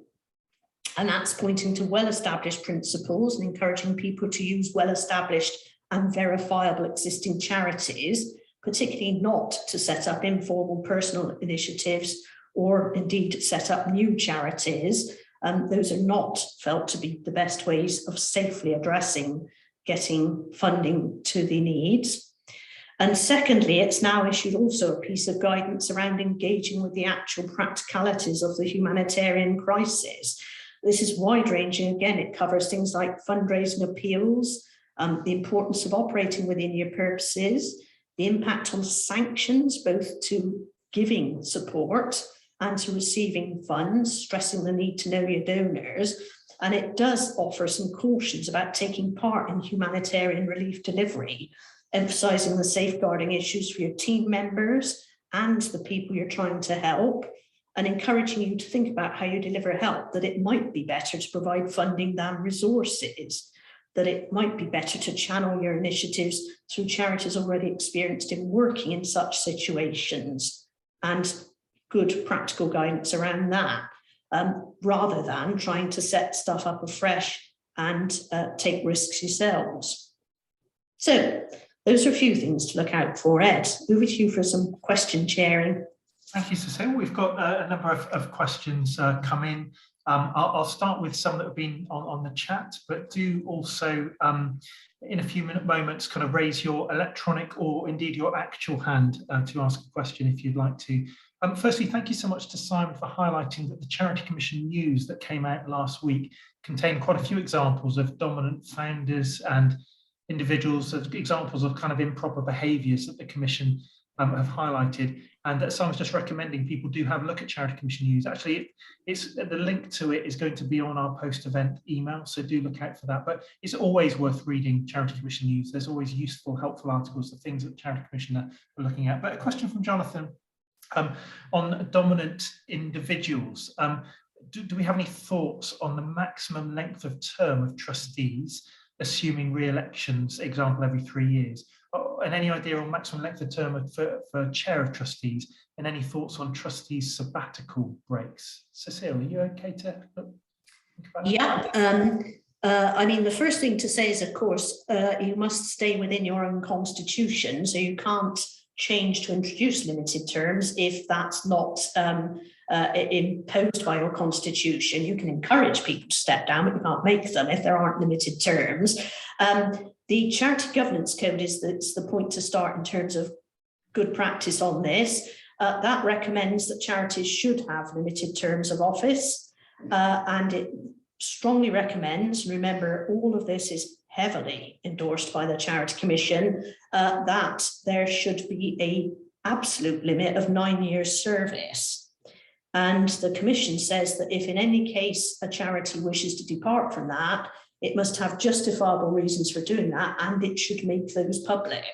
and that's pointing to well-established principles and encouraging people to use well-established and verifiable existing charities, particularly not to set up informal personal initiatives or indeed set up new charities. Those are not felt to be the best ways of safely addressing getting funding to the needs. And secondly, it's now issued also a piece of guidance around engaging with the actual practicalities of the humanitarian crisis. This is wide-ranging. Again, it covers things like fundraising appeals, the importance of operating within your purposes, the impact on sanctions, both to giving support and to receiving funds, stressing the need to know your donors. And it does offer some cautions about taking part in humanitarian relief delivery, emphasising the safeguarding issues for your team members and the people you're trying to help, and encouraging you to think about how you deliver help, that it might be better to provide funding than resources, that it might be better to channel your initiatives through charities already experienced in working in such situations, and good practical guidance around that, rather than trying to set stuff up afresh and take risks yourselves. So those are a few things to look out for. Ed, over to you for some question sharing. Thank you, Cecile. We've got a number of questions come in. I'll start with some that have been on the chat, but do also, in a few moments, kind of raise your electronic or indeed your actual hand to ask a question if you'd like to. Firstly, thank you so much to Simon for highlighting that the Charity Commission news that came out last week contained quite a few examples of dominant founders and individuals, examples of kind of improper behaviours that the Commission have highlighted, and that Simon's just recommending people do have a look at Charity Commission news. Actually, it's the link to it is going to be on our post-event email, so do look out for that. But it's always worth reading Charity Commission news. There's always useful, helpful articles, the things that the Charity Commission are looking at. But a question from Jonathan on dominant individuals. Do we have any thoughts on the maximum length of term of trustees, assuming re-elections, example, every 3 years? And any idea on maximum length of term for chair of trustees, and any thoughts on trustees' sabbatical breaks? Cecile, are you okay to think about that? Yeah, I mean, the first thing to say is, of course, you must stay within your own constitution, so you can't change to introduce limited terms if that's not imposed by your constitution. You can encourage people to step down, but you can't make them if there aren't limited terms. The Charity Governance Code is the point to start in terms of good practice on this. That recommends that charities should have limited terms of office, and it strongly recommends, remember all of this is heavily endorsed by the Charity Commission, that there should be an absolute limit of 9 years service. And the Commission says that if in any case a charity wishes to depart from that, it must have justifiable reasons for doing that, and it should make those public.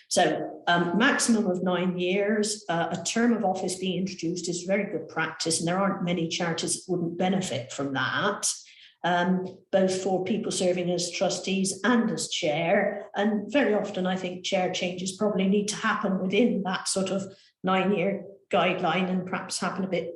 So maximum of 9 years, a term of office being introduced is very good practice, and there aren't many charities that wouldn't benefit from that, both for people serving as trustees and as chair. And very often I think chair changes probably need to happen within that sort of 9-year guideline, and perhaps happen a bit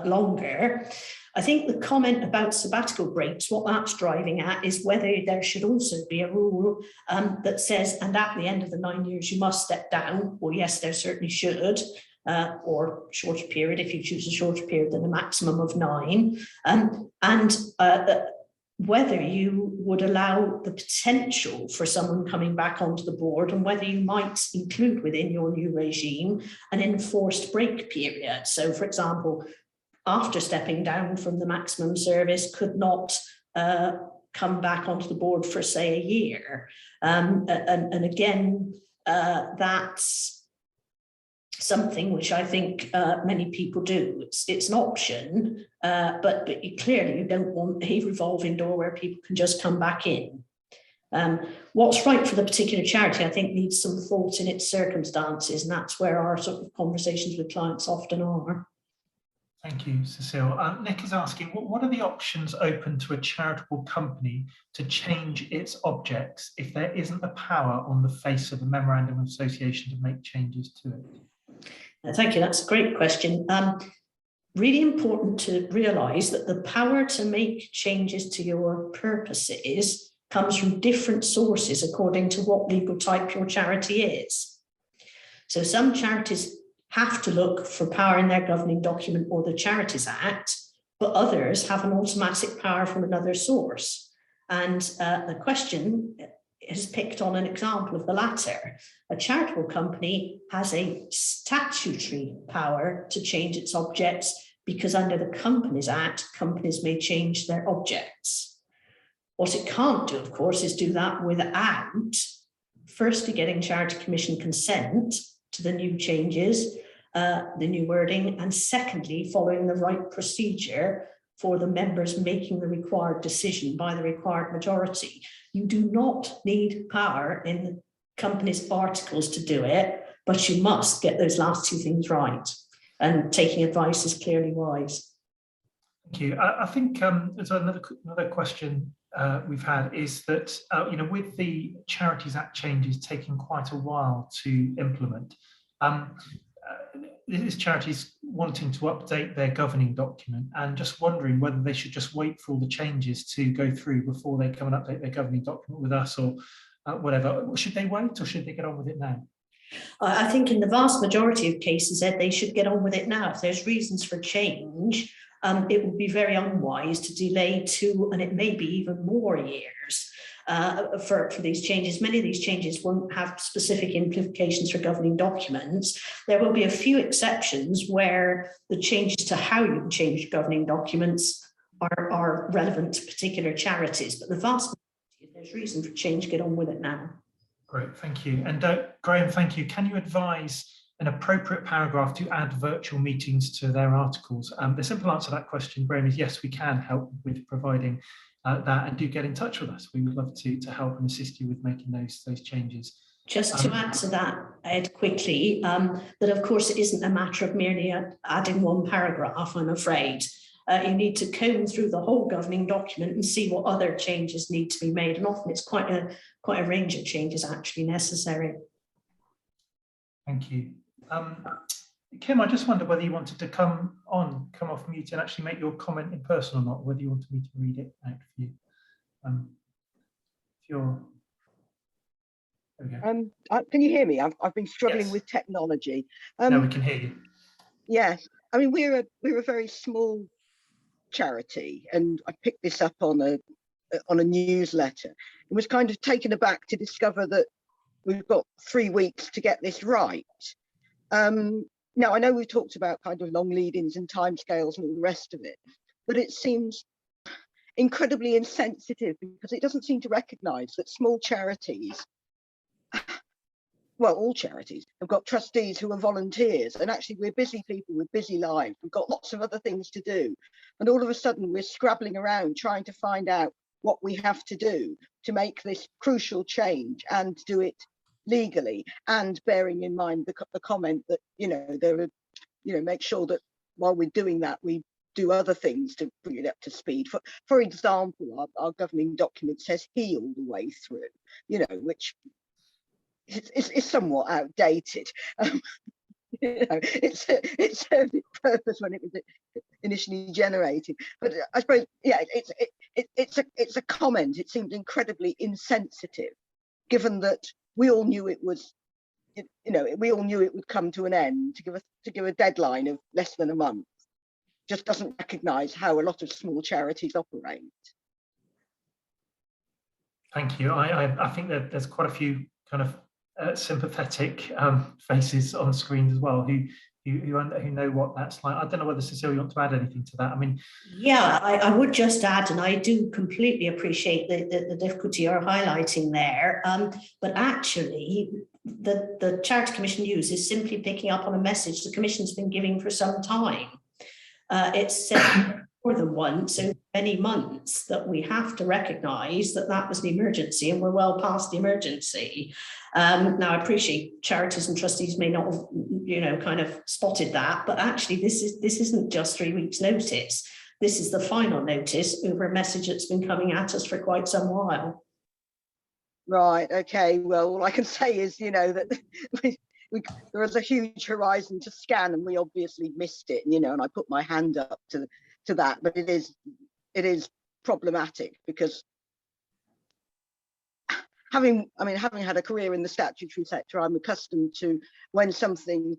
longer. I think the comment about sabbatical breaks, what that's driving at is whether there should also be a rule that says, and at the end of the 9 years, you must step down. Well, yes, there certainly should, or shorter period if you choose a shorter period than a maximum of 9. And whether you would allow the potential for someone coming back onto the board, and whether you might include within your new regime an enforced break period. So, for example, after stepping down from the maximum service, could not come back onto the board for, say, a year. And again, that's something which I think many people do. It's an option, but clearly you don't want a revolving door where people can just come back in. What's right for the particular charity, I think, needs some thought in its circumstances, and that's where our sort of conversations with clients often are. Thank you, Cecile. Nick is asking, what are the options open to a charitable company to change its objects if there isn't a power on the face of the Memorandum of Association to make changes to it? Thank you, that's a great question. Really important to realise that the power to make changes to your purposes comes from different sources according to what legal type your charity is. So some charities have to look for power in their governing document or the Charities Act, but others have an automatic power from another source. And the question has picked on an example of the latter. A charitable company has a statutory power to change its objects, because under the Companies Act, companies may change their objects. What it can't do, of course, is do that without firstly getting Charity Commission consent to the new changes, the new wording, and secondly, following the right procedure for the members making the required decision by the required majority. You do not need power in the company's articles to do it, but you must get those last two things right. And taking advice is clearly wise. Thank you. I think there's another question we've had is that, with the Charities Act changes taking quite a while to implement, this charities wanting to update their governing document and just wondering whether they should just wait for all the changes to go through before they come and update their governing document with us, or whatever. Should they wait, or should they get on with it now? I think in the vast majority of cases, Ed, they should get on with it now. If there's reasons for change, it would be very unwise to delay 2, and it may be even more years for these changes. Many of these changes won't have specific implications for governing documents. There will be a few exceptions where the changes to how you can change governing documents are relevant to particular charities, but the vast majority, if there's reason for change, get on with it now. Great, thank you. And Graham, thank you. Can you advise an appropriate paragraph to add virtual meetings to their articles? The simple answer to that question, Graham, is yes, we can help with providing that, and do get in touch with us. We would love to help and assist you with making those changes. Just to add to that, Ed, quickly, that of course it isn't a matter of merely adding one paragraph, I'm afraid. You need to comb through the whole governing document and see what other changes need to be made, and often it's quite a range of changes actually necessary. Thank you. Kim, I just wonder whether you wanted to come off mute and actually make your comment in person or not, whether you wanted me to read it out for you. If you're... There we go. Can you hear me? I've been struggling Yes. with technology. No, we can hear you. Yes, I mean we're a very small charity, and I picked this up on a newsletter and was kind of taken aback to discover that we've got 3 weeks to get this right. Now I know we've talked about kind of long lead-ins and timescales and all the rest of it, but it seems incredibly insensitive because it doesn't seem to recognise that small charities, well, all charities have got trustees who are volunteers, and actually we're busy people with busy lives. We've got lots of other things to do, and all of a sudden we're scrabbling around trying to find out what we have to do to make this crucial change and do it legally, and bearing in mind the comment that there are, make sure that while we're doing that we do other things to bring it up to speed. For example, our governing document says he all the way through, which is somewhat outdated. It served its purpose when it was initially generated, but I suppose it's a comment. It seems incredibly insensitive, given that we all knew it was, we all knew it would come to an end. To give a deadline of less than a month just doesn't recognise how a lot of small charities operate. Thank you. I think that there's quite a few kind of sympathetic faces on screen as well who know what that's like. I don't know whether Cecilia, you want to add anything to that? I mean, yeah, I would just add, and I do completely appreciate the difficulty you're highlighting there, but actually the Charity Commission News is simply picking up on a message the Commission's been giving for some time. It's said more than once in many months that we have to recognise that was the emergency, and we're well past the emergency. Now, I appreciate charities and trustees may not have, kind of spotted that, but actually this isn't just 3 weeks' notice. This is the final notice over a message that's been coming at us for quite some while. Right. Okay. Well, all I can say is, that there was a huge horizon to scan, and we obviously missed it. And I put my hand up to that, but it is problematic because having had a career in the statutory sector, I'm accustomed to when something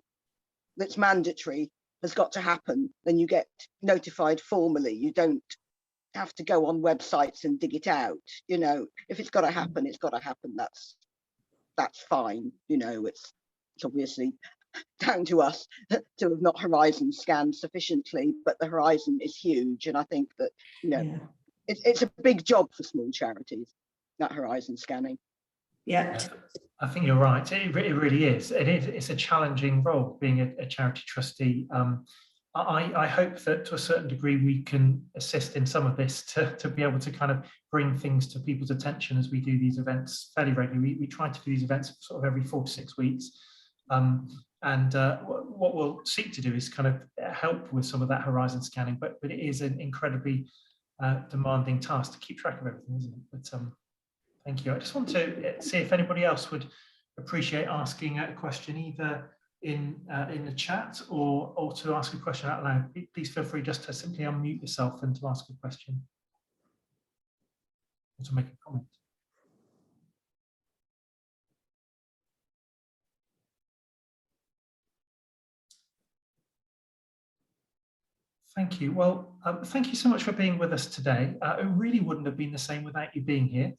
that's mandatory has got to happen, then you get notified formally. You don't have to go on websites and dig it out. If it's got to happen, it's got to happen. That's fine. It's obviously down to us to have not horizon scanned sufficiently, but the horizon is huge, and I think that it's a big job for small charities, that horizon scanning. Yeah. I think you're right. It really is. It's a challenging role being a charity trustee. I hope that to a certain degree we can assist in some of this to be able to kind of bring things to people's attention as we do these events fairly regularly. We try to do these events sort of every 4 to 6 weeks. What we'll seek to do is kind of help with some of that horizon scanning, but it is an incredibly demanding task to keep track of everything, isn't it? But thank you. I just want to see if anybody else would appreciate asking a question either in the chat or to ask a question out loud. Please feel free just to simply unmute yourself and to ask a question or to make a comment. Thank you. Well, thank you so much for being with us today. It really wouldn't have been the same without you being here.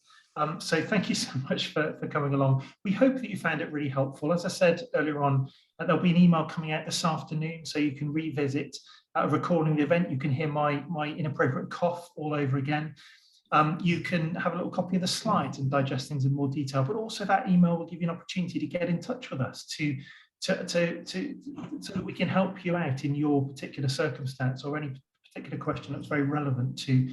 So thank you so much for coming along. We hope that you found it really helpful. As I said earlier on, there'll be an email coming out this afternoon, so you can revisit a recording of the event. You can hear my inappropriate cough all over again. You can have a little copy of the slides and digest things in more detail, but also that email will give you an opportunity to get in touch with us so that we can help you out in your particular circumstance or any particular question that's very relevant to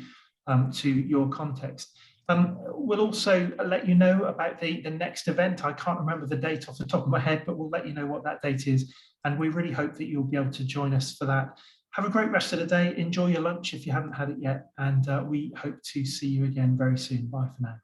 your context. We'll also let you know about the next event. I can't remember the date off the top of my head, but we'll let you know what that date is. And we really hope that you'll be able to join us for that. Have a great rest of the day. Enjoy your lunch if you haven't had it yet. And we hope to see you again very soon. Bye for now.